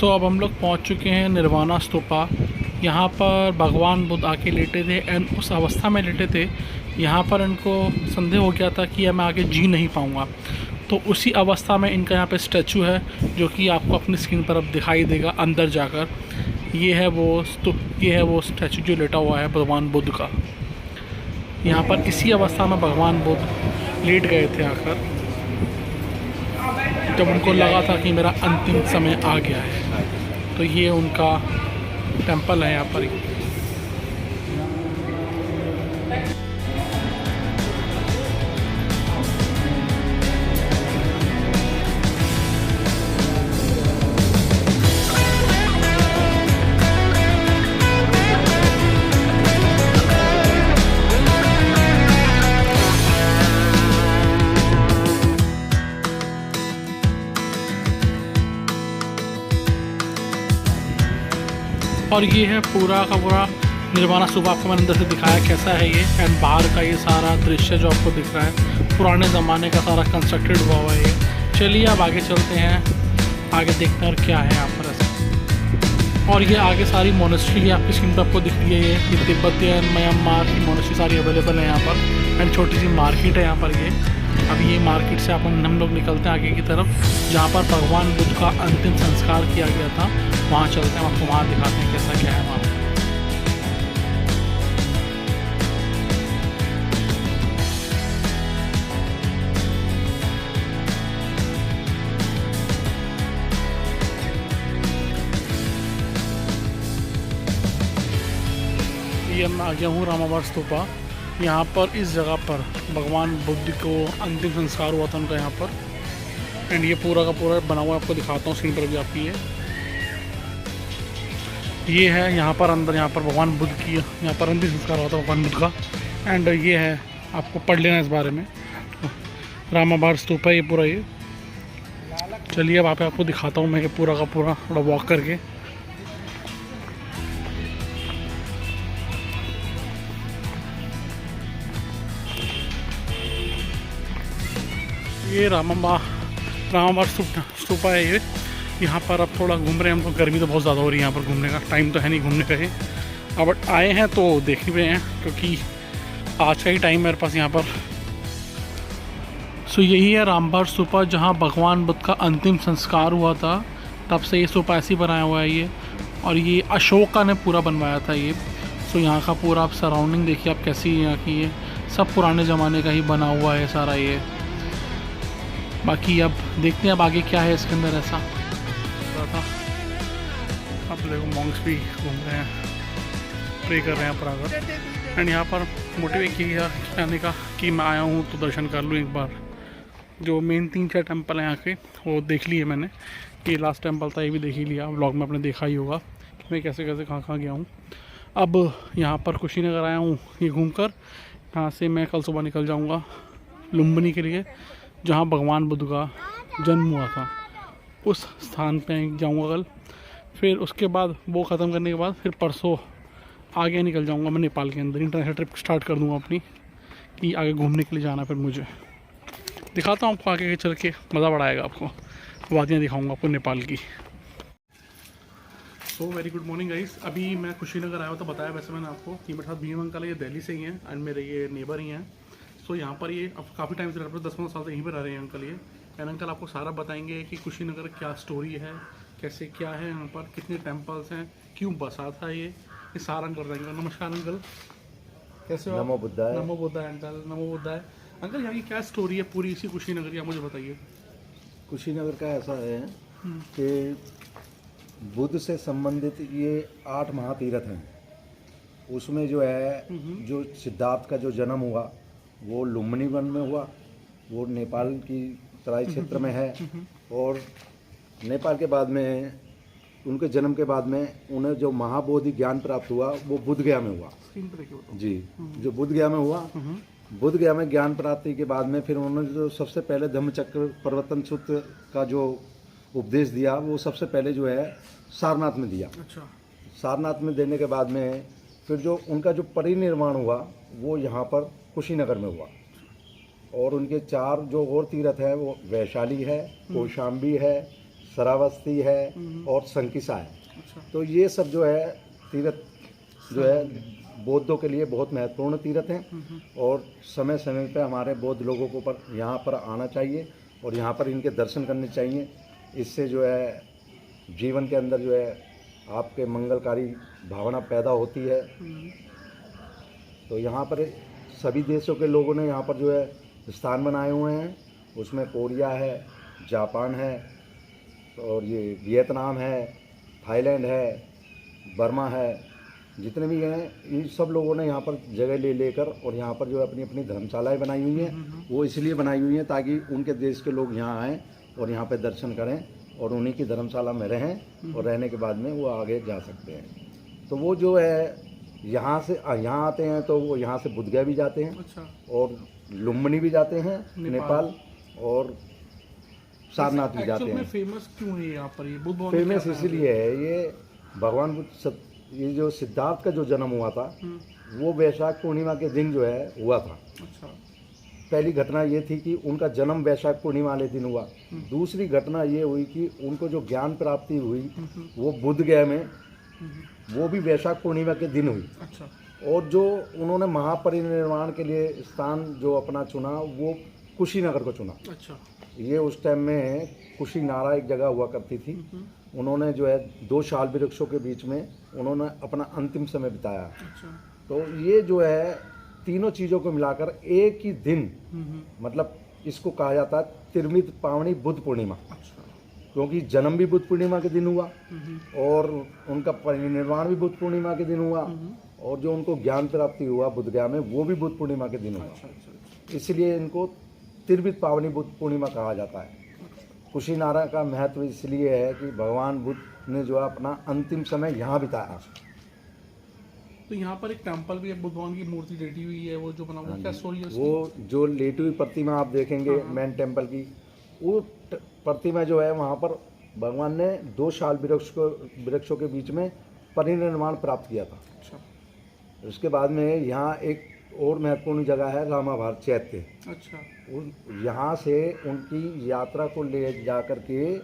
अब हम लोग पहुंच चुके हैं निर्वाणा स्तूपा। यहाँ पर भगवान बुद्ध आके लेटे थे एंड उस अवस्था में लेटे थे। यहाँ पर इनको संदेह हो गया था कि मैं आगे जी नहीं पाऊँगा, तो उसी अवस्था में इनका यहाँ पे स्टैचू है जो कि आपको अपनी स्क्रीन पर अब दिखाई देगा अंदर जाकर। ये है वो स्टैचू जो लेटा हुआ है भगवान बुद्ध का। यहाँ पर इसी अवस्था में भगवान बुद्ध लेट गए थे आकर, जब उनको लगा था कि मेरा अंतिम समय आ गया है। तो ये उनका टेंपल है यहाँ पर। और ये है पूरा का पूरा निर्वाणा स्तूपा। आपको मैंने अंदर से दिखाया कैसा है ये, एंड बाहर का ये सारा दृश्य जो आपको दिख रहा है पुराने ज़माने का सारा कंस्ट्रक्टेड हुआ हुआ है ये। चलिए अब आगे चलते हैं, आगे देखते हैं और क्या है यहाँ पर ऐसा। और ये आगे सारी मोनेस्ट्री आपकी स्क्रीन पर आपको दिख रही है। ये तिब्बतियन म्यांमार की मोनेस्ट्री सारी अवेलेबल है यहाँ पर, एंड छोटी सी मार्केट है यहाँ पर ये। अब ये मार्केट से हम लोग निकलते हैं आगे की तरफ, जहाँ पर भगवान बुद्ध का अंतिम संस्कार किया गया था। वहाँ चलते हैं, आपको वहाँ दिखाते हैं कैसा क्या है वहाँ। ये मैं आ गया हूँ रामाबार स्तूपा। यहाँ पर इस जगह पर भगवान बुद्ध को अंतिम संस्कार हुआ था उनका यहाँ पर, एंड ये पूरा का पूरा बना हुआ आपको दिखाता हूँ स्क्रीन पर भी आपकी। ये है यहाँ पर अंदर, यहाँ पर भगवान बुद्ध की यहाँ पर अंतिम संस्कार हुआ था भगवान बुद्ध का। एंड ये है, आपको पढ़ लेना इस बारे में, रामाबार स्तूपा है ये पूरा ये। चलिए अब आपको दिखाता हूँ मैं ये पूरा का पूरा थोड़ा वॉक करके। ये रामाबार स्तूपा है ये। यहाँ पर अब थोड़ा घूम रहे हैं हम, तो गर्मी तो बहुत ज़्यादा हो रही है यहाँ पर, घूमने का टाइम तो है नहीं घूमने का ये। अब आए हैं तो देख ही रहे हैं, क्योंकि आज का ही टाइम मेरे पास यहाँ पर। सो यही है रामाबार स्तूपा, जहाँ भगवान बुद्ध का अंतिम संस्कार हुआ था। तब से ये स्तूपा ऐसे ही बनाया हुआ है ये, और ये अशोका ने पूरा बनवाया था ये। सो यहाँ का पूरा आप सराउंडिंग देखिए आप कैसी है यहाँ की, ये सब पुराने ज़माने का ही बना हुआ है सारा ये। बाकी अब देखते हैं अब आगे क्या है इसके अंदर ऐसा था। अब देखो मॉन्क्स भी घूम रहे हैं, प्रे कर रहे हैं पर आकर। एंड यहाँ पर मोटिवेट किया आने का कि मैं आया हूँ तो दर्शन कर लूँ एक बार। जो मेन 3-4 टेंपल हैं यहाँ के वो देख लिए मैंने। ये लास्ट टेंपल था, ये भी देख ही लिया, व्लॉग में आपने देखा ही होगा कि मैं कैसे कैसे कहाँ गया हूँ। अब यहाँ पर कुशीनगर आया हूँ ये घूमकर। यहाँ से मैं कल सुबह निकल जाऊँगा लुम्बिनी के लिए, जहाँ भगवान बुद्ध का जन्म हुआ था। उस स्थान पे जाऊँगा कल। फिर उसके बाद वो ख़त्म करने के बाद फिर परसों आगे निकल जाऊँगा मैं नेपाल के अंदर। इंटरनेशनल ट्रिप स्टार्ट कर दूँगा अपनी, कि आगे घूमने के लिए जाना। फिर मुझे दिखाता हूँ आपको आगे चल के, मज़ा बड़ा आएगा आपको, वादियाँ दिखाऊँगा आपको नेपाल की। So very good morning guys. अभी मैं कुशीनगर आया हूँ तो बताया वैसे मैंने आपको कि मेरे साथ भीम अंकल है, ये दिल्ली से ही हैं एंड मेरे ये नेबर ही हैं। सो यहाँ पर ये अब काफ़ी टाइम से 10-15 साल से यहीं पर रह रहे हैं अंकल ये। एंड अंकल आपको सारा बताएंगे कि कुशीनगर क्या स्टोरी है, कैसे क्या है यहाँ पर, कितने टेम्पल्स हैं, क्यों बसा था ये सारा अंकल बताएंगे। नमस्कार अंकल, कैसे हो? नमो बुद्धाय। नमो बुद्धाय अंकल, नमो बुद्धाय। अंकल यहाँ की क्या स्टोरी है पूरी इसी कुशीनगर की, आप मुझे बताइए। कुशीनगर का ऐसा है कि बुद्ध से संबंधित ये 8 महातीर्थ हैं। उसमें जो है जो सिद्धार्थ का जो जन्म हुआ वो लुम्बिनी वन में हुआ, वो नेपाल की तराई क्षेत्र में है। और नेपाल के बाद में उनके जन्म के बाद में उन्हें जो महाबोधि ज्ञान प्राप्त हुआ वो बुद्ध गया में हुआ जी। जो बुद्ध गया में हुआ, बुद्ध गया में ज्ञान प्राप्ति के बाद में फिर उन्होंने जो सबसे पहले धम्मचक्र प्रवर्तन सूत्र का जो उपदेश दिया वो सबसे पहले जो है सारनाथ में दिया। अच्छा। सारनाथ में देने के बाद में फिर जो उनका जो परिनिर्वाण हुआ वो यहाँ पर कुशीनगर में हुआ। और उनके 4 जो और तीर्थ हैं वो वैशाली है, कौशाम्बी है, श्रावस्ती है और संकिसा है। अच्छा। तो ये सब जो है तीर्थ जो है बौद्धों के लिए बहुत महत्वपूर्ण तीर्थ हैं और समय समय पे हमारे बौद्ध लोगों को पर यहाँ पर आना चाहिए और यहाँ पर इनके दर्शन करने चाहिए। इससे जो है जीवन के अंदर जो है आपके मंगलकारी भावना पैदा होती है। तो यहाँ पर सभी देशों के लोगों ने यहाँ पर जो है स्थान बनाए हुए हैं, उसमें कोरिया है, जापान है और ये वियतनाम है, थाईलैंड है, बर्मा है, जितने भी हैं इन सब लोगों ने यहाँ पर जगह ले लेकर और यहाँ पर जो है अपनी अपनी धर्मशालाएं बनाई हुई हैं। वो इसलिए बनाई हुई हैं ताकि उनके देश के लोग यहाँ आएँ और यहाँ पे दर्शन करें और उन्हीं की धर्मशाला में रहें और रहने के बाद में वो आगे जा सकते हैं। तो वो जो है यहाँ से यहाँ आते हैं तो वो यहाँ से बुद्धगया भी जाते हैं। अच्छा। और लुम्बिनी भी जाते हैं नेपाल और सारनाथ भी जाते हैं। फेमस क्यों है यहाँ पर ये बुद्ध भवन? फेमस इसलिए है ये भगवान बुद्ध ये जो सिद्धार्थ का जो जन्म हुआ था वो वैशाख पूर्णिमा के दिन जो है हुआ था। अच्छा। पहली घटना ये थी कि उनका जन्म वैशाख पूर्णिमा वाले दिन हुआ। दूसरी घटना ये हुई कि उनको जो ज्ञान प्राप्ति हुई वो बुद्धगया में वो भी वैशाख पूर्णिमा के दिन हुई। अच्छा। और जो उन्होंने महापरिनिर्वाण के लिए स्थान जो अपना चुना वो कुशीनगर को चुना। अच्छा। ये उस टाइम में कुशीनारा एक जगह हुआ करती थी। उन्होंने जो है 2 शाल वृक्षों के बीच में उन्होंने अपना अंतिम समय बिताया। अच्छा। तो ये जो है तीनों चीज़ों को मिलाकर एक ही दिन मतलब इसको कहा जाता है त्रिमित पावनी बुद्ध पूर्णिमा। अच्छा। क्योंकि जन्म भी बुद्ध पूर्णिमा के दिन हुआ और उनका परिनिर्वाण भी बुद्ध पूर्णिमा के दिन हुआ और जो उनको ज्ञान प्राप्ति हुआ बुद्धगया में वो भी बुद्ध पूर्णिमा के दिन हुआ। अच्छा। इसलिए इनको त्रिमित पावनी बुद्ध पूर्णिमा कहा जाता है। कुशीनारा का महत्व इसलिए है कि भगवान बुद्ध ने जो है अपना अंतिम समय यहाँ बिताया। तो यहाँ पर एक टेम्पल भी है, बुद्ध भगवान की मूर्ति लेटी हुई है, वो जो बना हुआ क्या स्टोरी है उसकी? वो जो लेटी हुई प्रतिमा आप देखेंगे मेन टेम्पल की, वो प्रतिमा जो है वहाँ पर भगवान ने 2 शाल वृक्षों के बीच में परिनिर्वाण प्राप्त किया था। अच्छा। उसके बाद में यहाँ एक और महत्वपूर्ण जगह है रामाभार चैत्य। अच्छा। यहाँ से उनकी यात्रा को ले जा कर के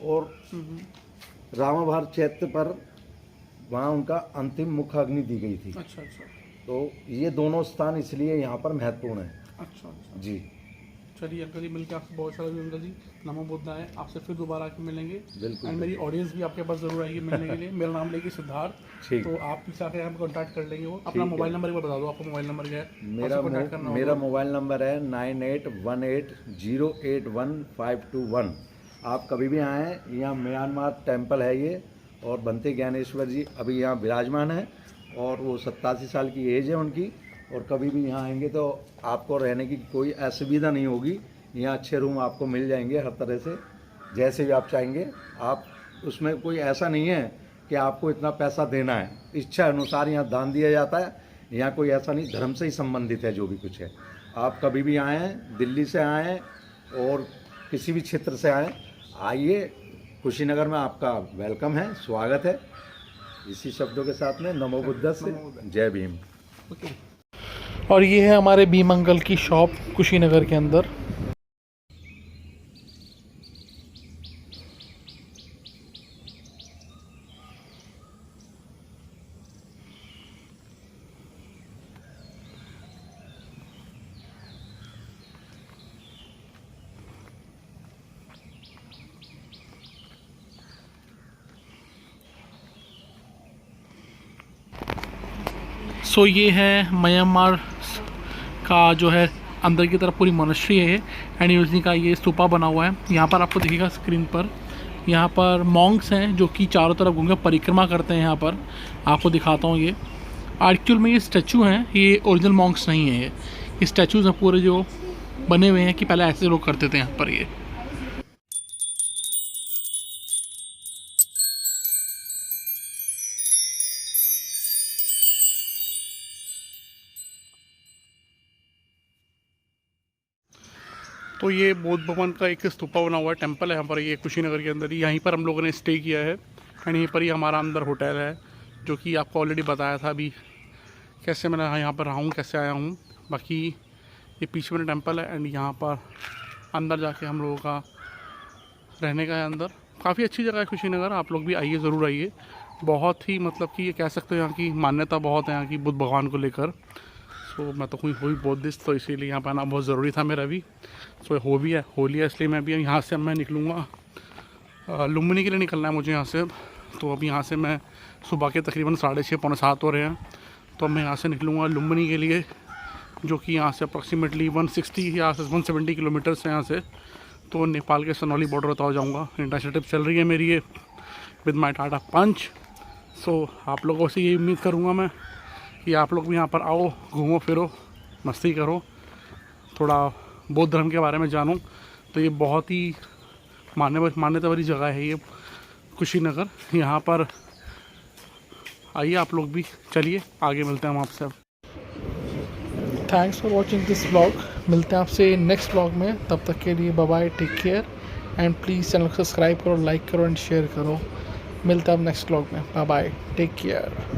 और रामाभार चैत्य पर वहाँ उनका अंतिम मुखाग्नि दी गई थी। अच्छा। अच्छा। तो ये दोनों स्थान इसलिए यहाँ पर महत्वपूर्ण है। अच्छा। अच्छा जी चलिए अंकल जी, मिलकर आपसे बहुत अच्छा लगा अंकल जी। नमो बुद्धाय। आपसे फिर दोबारा आके मिलेंगे। बिल्कुल। एंड मेरी ऑडियंस भी आपके पास जरूर आएगी मिलने के लिए। मेरा नाम लेके सिद्धार्थ। ठीक। तो आप पीछे आके हम कॉन्टैक्ट कर लेंगे। वो अपना मोबाइल नंबर एक बार बता दो, आपका मोबाइल नंबर क्या है? मेरा मोबाइल नंबर है 9818081521। आप कभी भी आएँ, यहाँ म्यांमार टेम्पल है ये और बनते ज्ञानेश्वर जी अभी यहाँ विराजमान है और वो 87 साल की एज है उनकी। और कभी भी यहाँ आएंगे तो आपको रहने की कोई असुविधा नहीं होगी। यहाँ अच्छे रूम आपको मिल जाएंगे हर तरह से, जैसे भी आप चाहेंगे। आप उसमें कोई ऐसा नहीं है कि आपको इतना पैसा देना है, इच्छा अनुसार यहाँ दान दिया जाता है। यहाँ कोई ऐसा नहीं, धर्म से ही संबंधित है जो भी कुछ है। आप कभी भी आएँ, दिल्ली से आएँ और किसी भी क्षेत्र से आएँ, आइए। कुशीनगर में आपका वेलकम है, स्वागत है। इसी शब्दों के साथ में नमो बुद्धस्य, जय भीम। ओके। और ये है हमारे भीम अंकल की शॉप कुशीनगर के अंदर। सो ये है म्यांमार का जो है अंदर की तरफ पूरी मोनेस्ट्री है एंड उसी का ये स्तूपा बना हुआ है। यहाँ पर आपको दिखेगा स्क्रीन पर, यहाँ पर मॉन्क्स हैं जो कि चारों तरफ घूम कर परिक्रमा करते हैं। यहाँ पर आपको दिखाता हूँ, ये एक्चुअल में ये स्टैचू हैं, ये ओरिजिनल मॉन्क्स नहीं है। ये स्टैचूज़ हैं पूरे जो बने हुए हैं कि पहले ऐसे लोग करते थे यहाँ पर। ये तो ये बौद्ध भवन का एक स्तूपा बना हुआ है, टेम्पल है यहाँ पर, ये कुशीनगर के अंदर ही। यहीं पर हम लोगों ने स्टे किया है एंड यहीं पर ही हमारा अंदर होटल है, जो कि आपको ऑलरेडी बताया था अभी कैसे मैं यहाँ पर रहा हूँ, कैसे आया हूँ। बाकी ये पीछे में टेम्पल है एंड यहाँ पर अंदर जाके हम लोगों का रहने का है अंदर। काफ़ी अच्छी जगह है कुशीनगर, आप लोग भी आइए, ज़रूर आइए। बहुत ही मतलब कि ये कह सकते हो यहाँ की मान्यता बहुत है यहाँ की बुद्ध भगवान को लेकर। सो मैं तो हुई बौद्धिस्ट, तो इसीलिए यहाँ पर आना बहुत ज़रूरी था मेरा भी। सो होली है इसलिए मैं भी यहाँ से मैं निकलूँगा लुम्बिनी के लिए निकलना है मुझे यहाँ से। तो अब यहाँ से मैं सुबह के तकरीबन 6:30 पौने 7 हो रहे हैं, तो मैं यहाँ से निकलूँगा लुम्बिनी के लिए, जो कि यहाँ से अप्रॉक्सीमेटली 160 या 170 किलोमीटर्स है यहाँ से। तो नेपाल के सनौली बॉर्डर होता हो जाऊँगा। इंटरनेशनल ट्रिप चल रही है मेरी ये विद माई टाटा पंच। सो आप लोगों से ये उम्मीद करूँगा मैं कि आप लोग भी यहाँ पर आओ, घूमो फिरो, मस्ती करो, थोड़ा बौद्ध धर्म के बारे में जानो। तो ये बहुत ही मान्यता वाली जगह है ये कुशीनगर। यहाँ पर आइए आप लोग भी, चलिए आगे मिलते हैं हम आपसे। Thanks for watching this vlog. मिलते हैं आपसे नेक्स्ट व्लॉग में, तब तक के लिए bye bye, take care and please channel को सब्सक्राइब करो, लाइक करो एंड शेयर करो। मिलते हैं अब नेक्स्ट व्लॉग में, बाय बाय, टेक केयर।